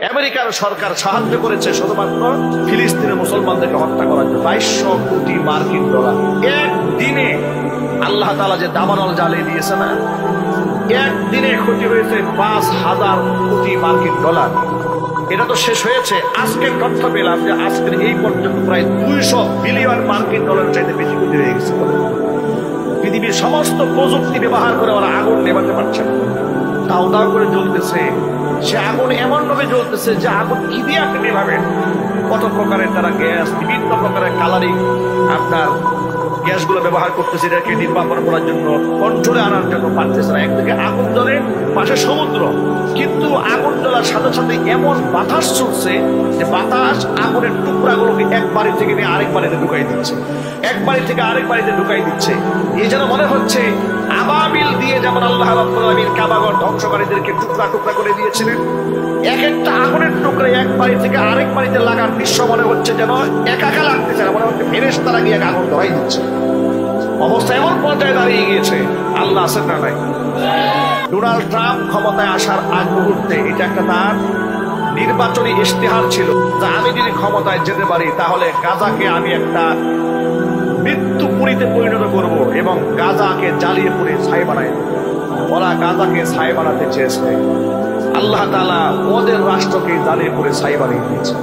আমেরিকার সরকার সাহায্য করেছে শুধুমাত্র ফিলিস্তিনের মুসলমানদেরকে হত্যা করার জন্য। 2200 কোটি মার্কিন ডলার একদিনে। আল্লাহ তাআলা যে দাবানল জ্বালিয়ে দিয়েছে না, একদিনে ক্ষতি হয়েছে 5000 কোটি মার্কিন ডলার। এটা তো শেষ হয়েছে। আজকের তথ্য পেলাম যে আজকের এই পর্যন্ত প্রায় 200 বিলিয়ন মার্কিন ডলার চাইতে বেশি ক্ষতি হয়ে গেছে। পৃথিবীর সমস্ত প্রযুক্তি ব্যবহার করে ওরা আগুন নেভাতে পারছে না, দাউ দাউ করে জ্বলতেছে। সে আগুন এমন ভাবে জ্বলতেছে যে আগুন কি দিয়ে আপনি নেভাবেন? কত প্রকারের তারা গ্যাস, বিভিন্ন প্রকারের কালারিং আপনার গ্যাসগুলো ব্যবহার করতেছে এটাকে নির্বাপন করার জন্য, কন্ট্রোলে আনার জন্য পারতেছে না। একদিকে আগুন জ্বলে, পাশে সমুদ্র, কিন্তু আগুন জ্বলার সাথে সাথে এমন বাতাস ছুটছে যে বাতাস আগুনের টুকরাগুলোকে এক বাড়ি থেকে নিয়ে আরেক বাড়িতে ঢুকাই দিচ্ছে, এক বাড়ি থেকে আরেক বাড়িতে ঢুকাই দিচ্ছে। এই যেন মনে হচ্ছে আবাবিল দিয়ে যেমন আল্লাহ রাব্বুল আলামিন কাবাগর ধ্বংসকারীদেরকে টুকরা টুকরা করে দিয়েছিলেন, এক একটা আগুনের টুকরা এক বাড়ি থেকে আরেক বাড়িতে লাগার দৃশ্য মনে হচ্ছে যেন একাকা লাগতেছে না, মনে হচ্ছে ফেরেশতারা গিয়ে আগুন ধরাই দিচ্ছে। অবস্থা এমন পর্যায়ে দাঁড়িয়ে গিয়েছে। আল্লাহ আছেন না নাই? ডোনাল্ড ট্রাম্প ক্ষমতায় আসার আগ মুহূর্তে এটা একটা তার নির্বাচনী ইশতেহার ছিল যে আমি যদি ক্ষমতায় যেতে পারি তাহলে গাজাকে আমি একটা মৃত্যুপুরীতে পরিণত করব এবং গাজাকে জ্বালিয়ে পুড়ে ছাই বানাই। ওরা গাজাকে ছাই বানাতে চেয়েছে, আল্লাহ তাআলা ওদের রাষ্ট্রকে জ্বালিয়ে পুড়ে ছাই বানিয়ে দিয়েছে।